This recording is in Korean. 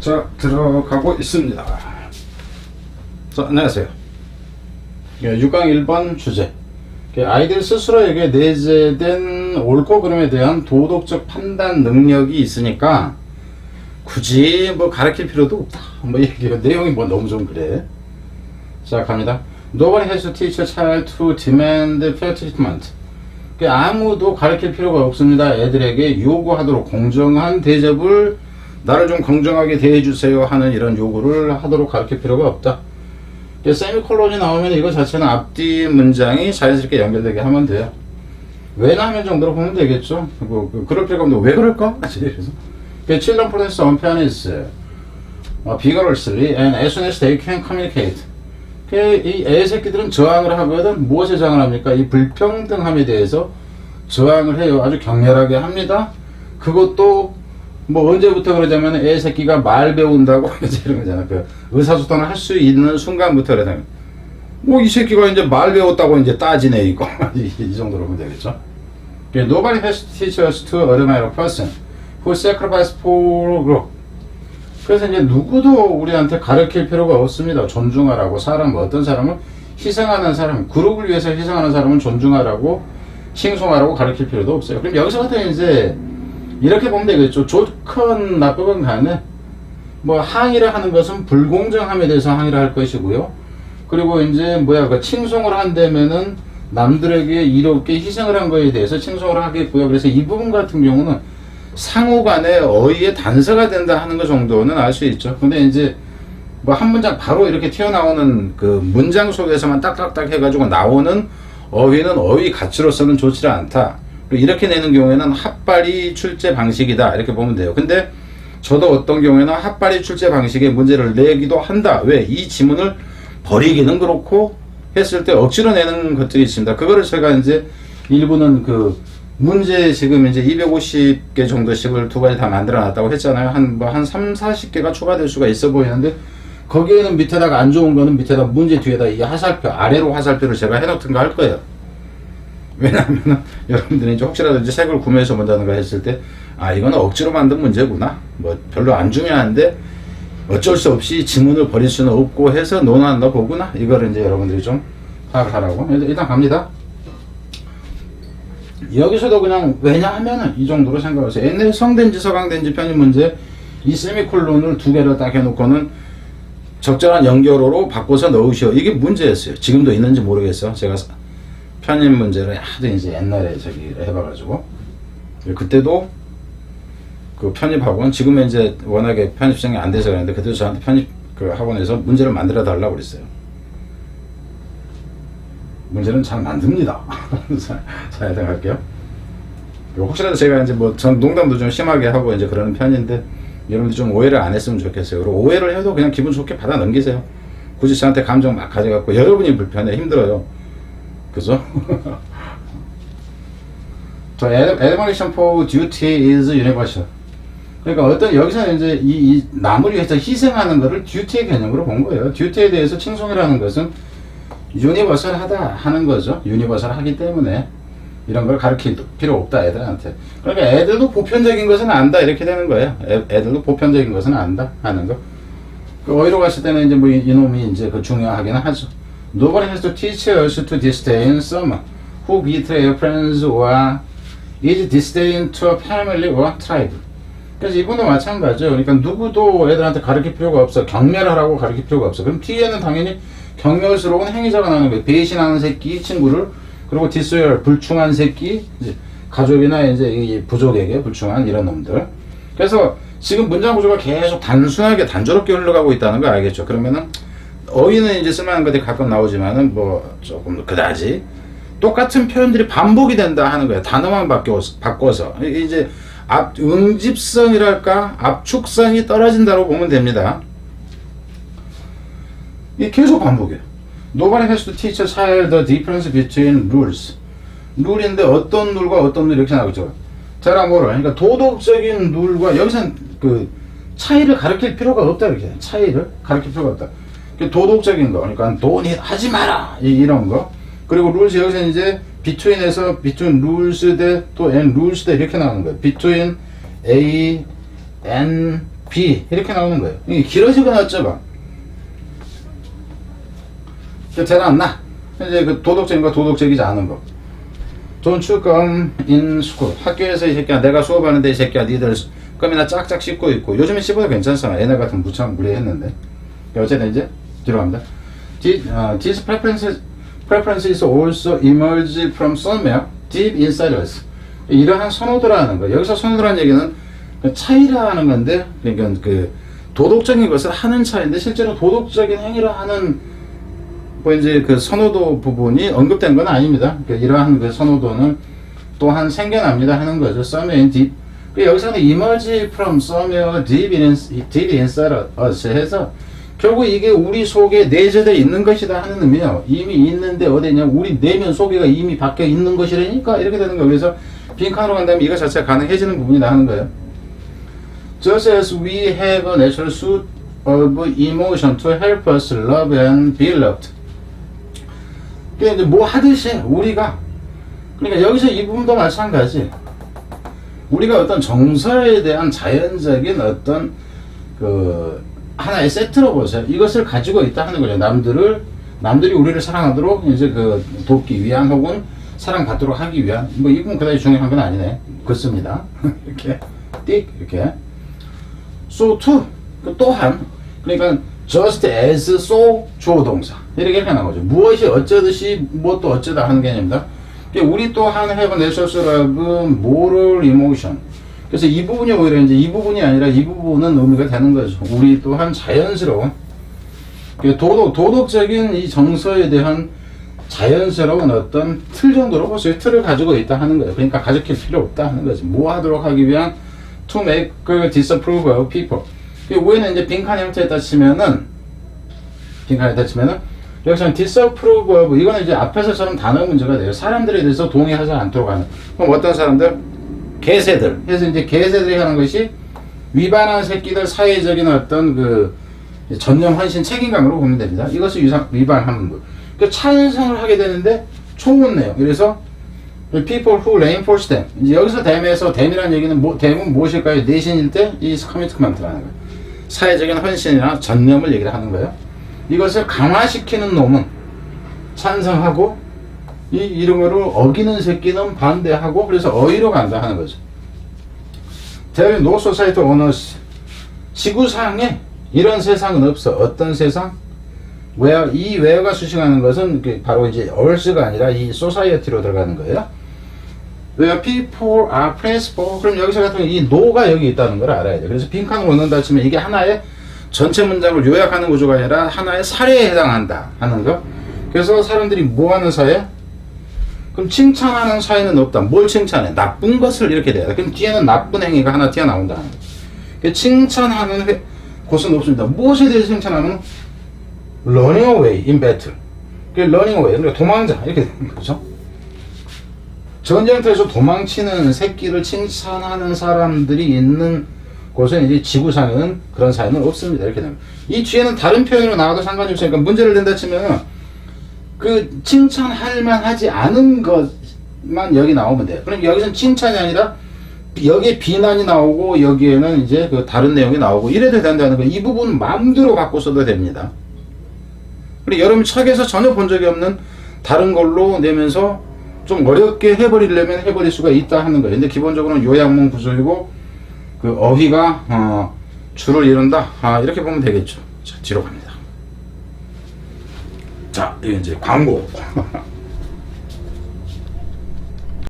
자, 들어가고 있습니다. 자, 안녕하세요. 6강 1번 주제. 아이들 스스로에게 내재된 옳고 그름에 대한 도덕적 판단 능력이 있으니까 굳이 뭐 가르칠 필요도 없다. 뭐 얘기가 내용이 뭐 너무 좀 그래. 자, 갑니다. Nobody has to teach a child to demand fair treatment. 아무도 가르칠 필요가 없습니다. 애들에게 요구하도록 공정한 대접을 나를 좀 공정하게 대해주세요 하는 이런 요구를 하도록 가르칠 필요가 없다. 세미콜론이 나오면 이거 자체는 앞뒤 문장이 자연스럽게 연결되게 하면 돼요. 왜나 하면 정도로 보면 되겠죠. 그럴 필요가 없는데 왜 그럴까? 그래서 Children practice unfairness vigorously and as soon as they can communicate. 이 애새끼들은 저항을 하거든. 무엇에 저항을 합니까? 이 불평등함에 대해서 저항을 해요. 아주 격렬하게 합니다. 그것도 뭐 언제부터 그러자면 애새끼가 말 배운다고 이런 거잖아. 의사소통을 할 수 있는 순간부터 그러잖아요. 뭐 이 새끼가 이제 말 배웠다고 이제 따지네 이거. 이 정도로 보면 되겠죠. Nobody has to teach us to admire a person who sacrificed for group. 그래서 이제 누구도 우리한테 가르칠 필요가 없습니다. 존중하라고. 어떤 사람을 희생하는 사람, 그룹을 위해서 희생하는 사람은 존중하라고, 칭송하라고 가르칠 필요도 없어요. 그럼 여기서부터 이제 이렇게 보면 되겠죠. 좋건 나쁘건 간에 뭐 항의를 하는 것은 불공정함에 대해서 항의를 할 것이고요. 그리고 이제 칭송을 한다면은 남들에게 이롭게 희생을 한 거에 대해서 칭송을 하겠고요. 그래서 이 부분 같은 경우는 상호 간에 어휘의 단서가 된다 하는 것 정도는 알 수 있죠. 근데 이제 뭐 한 문장 바로 이렇게 튀어나오는 그 문장 속에서만 딱딱딱 해가지고 나오는 어휘는 어휘 가치로서는 좋지 않다. 이렇게 내는 경우에는 핫바리 출제 방식이다. 이렇게 보면 돼요. 근데 저도 어떤 경우에는 핫바리 출제 방식의 문제를 내기도 한다. 왜? 이 지문을 버리기는 그렇고 했을 때 억지로 내는 것들이 있습니다. 그거를 제가 이제 일부는 그 문제 지금 이제 250개 정도씩을 두 가지 다 만들어 놨다고 했잖아요. 한 3, 40개가 추가될 수가 있어 보이는데 거기에는 밑에다가 안 좋은 거는 밑에다 문제 뒤에다 이 화살표, 아래로 화살표를 제가 해놓든가 할 거예요. 왜냐하면 여러분들이 이제 혹시라도 이제 책을 구매해서 본다든가 했을 때 이거는 억지로 만든 문제구나. 뭐 별로 안 중요한데 어쩔 수 없이 지문을 버릴 수는 없고 해서 논하나 보구나. 이거를 이제 여러분들이 좀 파악하라고. 일단 갑니다. 여기서도 그냥 왜냐하면은 이 정도로 생각하세요. 옛날에 성된지 서강된지 편입 문제 이 세미콜론을 두 개를 딱 해놓고는 적절한 연결어로 바꿔서 넣으시오. 이게 문제였어요. 지금도 있는지 모르겠어. 제가 편입 문제를 하도 이제 옛날에 해봐가지고 그때도 그 편입학원 지금은 이제 워낙에 편입생이 안 돼서 그랬는데 그때도 저한테 편입 그 학원에서 문제를 만들어 달라고 그랬어요. 문제는 잘 만듭니다. 자, 일단 갈게요. 혹시라도 제가 이제 전 농담도 좀 심하게 하고 이제 그러는 편인데 여러분들 좀 오해를 안 했으면 좋겠어요. 그리고 오해를 해도 그냥 기분 좋게 받아 넘기세요. 굳이 저한테 감정 막 가져갖고 여러분이 불편해 힘들어요. 그죠? 저 admonition for duty is universal. 그러니까 어떤 여기서 이제 이 남을 위해서 희생하는 것을 듀티의 개념으로 본 거예요. 듀티에 대해서 칭송이라는 것은 유니버설하다 하는 거죠. 유니버설하기 때문에 이런 걸 가르칠 필요 없다 애들한테. 그러니까 애들도 보편적인 것은 안다 이렇게 되는 거예요. 애들도 보편적인 것은 안다 하는 거. 어디로 갔을 때는 이제 이놈이 이제 중요하기는 하죠. Nobody has to teach us to disdain someone who betray friends or is disdain to a family or tribe. 그래서 이분도 마찬가지죠. 그러니까 누구도 애들한테 가르칠 필요가 없어. 경멸하라고 가르칠 필요가 없어. 그럼 뒤에는 당연히 경멸스러운 행위자가 나오는 거예요. 배신하는 새끼, 친구를. 그리고 disloyal, 불충한 새끼, 이제 가족이나 이제 이 부족에게 불충한 이런 놈들. 그래서 지금 문장 구조가 계속 단순하게 단조롭게 흘러가고 있다는 거 알겠죠? 그러면은 어휘는 이제 쓸만한 것들이 가끔 나오지만은 조금 그다지 똑같은 표현들이 반복이 된다 하는 거예요. 단어만 바꿔서. 이제 응집성이랄까? 압축성이 떨어진다고 보면 됩니다. 이게 계속 반복이에요. Nobody has to teach a child the difference between rules. 룰인데 어떤 룰과 어떤 룰 이렇게 나오죠. 제가 그러니까 도덕적인 룰과 여기서는 그 차이를 가르칠 필요가 없다 이렇게. 차이를 가르칠 필요가 없다. 도덕적인 거, 그러니까 돈이 하지 마라 이런 거. 그리고 rules 여기서 이제 between에서 between rules 대 또 and rules 대 이렇게 나오는 거예요. between A and B 이렇게 나오는 거예요. 이게 길어지거나 어쩌건 대단하나 이제 그 도덕적인 거 도덕적이지 않은 거. Don't you come in school. 학교에서 이 새끼야 내가 수업하는데 이 새끼야 니들 껌이나 짝짝 씹고 있고 요즘에 씹어도 괜찮잖아. 옛날 같은 무참 무리했는데. 어쨌든 이제 뒤로 갑니다. These preferences also emerge from somewhere deep inside us. 이러한 선호도라는 거. 여기서 선호도라는 얘기는 차이라는 건데, 그러니까 그 도덕적인 것을 하는 차이인데 실제로 도덕적인 행위를 하는 뭐 이제 그 선호도 부분이 언급된 건 아닙니다. 그러니까 이러한 그 선호도는 또한 생겨납니다 하는 거죠. Somewhere deep. 여기서는 emerge from somewhere deep inside us 해서 결국 이게 우리 속에 내재되어 있는 것이다 하는 의미예요. 이미 있는데 어디냐? 우리 내면 속에가 이미 박혀 있는 것이라니까 이렇게 되는 거예요. 그래서 빈칸으로 간다면 이거 자체가 가능해지는 부분이다 하는 거예요. Just as we have a natural suit of emotion to help us love and be loved. 그러니까 이제 뭐 하듯이 우리가 그러니까 여기서 이 부분도 마찬가지. 우리가 어떤 정서에 대한 자연적인 어떤 그 하나의 세트로 보세요. 이것을 가지고 있다 하는 거죠. 남들이 우리를 사랑하도록 이제 그 돕기 위한 혹은 사랑받도록 하기 위한 뭐 이건 그다지 중요한 건 아니네. 그렇습니다. 이렇게 띡 이렇게. So too 또한 그러니까 just as so 주어 동사 이렇게 나오죠. 무엇이 어쩌듯이 무엇도 어쩌다 하는 개념입니다. 우리 또한 have a natural moral emotion. 그래서 이 부분이 오히려 이제 이 부분이 아니라 이 부분은 의미가 되는 거죠. 우리 또한 자연스러운 도덕적인 이 정서에 대한 자연스러운 어떤 틀 정도로 보세요. 틀을 가지고 있다 하는 거예요. 그러니까 가르칠 필요 없다 하는 거죠. 뭐 하도록 하기 위한 to make disapprove of people. 위에는 이제 빈칸 형태에다 치면은 여기서는 disapprove of 이거는 이제 앞에서처럼 단어 문제가 돼요. 사람들에 대해서 동의하지 않도록 하는. 그럼 어떤 사람들? 개새들. 그래서 이제 개새들이 하는 것이 위반한 새끼들 사회적인 어떤 그 전념 헌신 책임감으로 보면 됩니다. 이것을 위반하는 것. 그 찬성을 하게 되는데 좋은 내용. 그래서 people who reinforce them. 이제 여기서 댐에서 댐이라는 얘기는 댐은 무엇일까요? 내신일 때 이 커미트먼트라는 거예요. 사회적인 헌신이나 전념을 얘기를 하는 거예요. 이것을 강화시키는 놈은 찬성하고 이런 거를 어기는 새끼는 반대하고 그래서 어휘로 간다 하는 거죠. There is no society on earth. 지구상에 이런 세상은 없어. 어떤 세상? where 이 where가 수식하는 것은 바로 이제 earth가 아니라 이 society로 들어가는 거예요. where people are praised for. 그럼 여기서 같은 이 no가 여기 있다는 걸 알아야 돼. 그래서 빈칸으로 넣는다 치면 이게 하나의 전체 문장을 요약하는 구조가 아니라 하나의 사례에 해당한다 하는 거. 그래서 사람들이 뭐 하는 사회? 그럼 칭찬하는 사회는 없다. 뭘 칭찬해? 나쁜 것을 이렇게 돼야 돼. 그럼 뒤에는 나쁜 행위가 하나 튀어나온다. 칭찬하는 곳은 없습니다. 무엇에 대해서 칭찬하면 running away in battle. running away. 그러니까 도망자. 이렇게 되는 거죠. 전쟁터에서 도망치는 새끼를 칭찬하는 사람들이 있는 곳은 이제 지구상에는 그런 사회는 없습니다. 이렇게 됩니다. 이 뒤에는 다른 표현으로 나와도 상관이 없으니까 문제를 낸다 치면 그 칭찬할 만하지 않은 것만 여기 나오면 돼요. 그럼 여기서는 칭찬이 아니라 여기에 비난이 나오고 여기에는 이제 그 다른 내용이 나오고 이래도 된다는 거. 이 부분 마음대로 바꿔 써도 됩니다. 그리고 여러분 책에서 전혀 본 적이 없는 다른 걸로 내면서 좀 어렵게 해버리려면 해버릴 수가 있다 하는 거예요. 근데 기본적으로는 요약문 구조이고 그 어휘가 줄을 이룬다. 이렇게 보면 되겠죠. 자, 뒤로 갑니다. 자, 이게 이제 광고.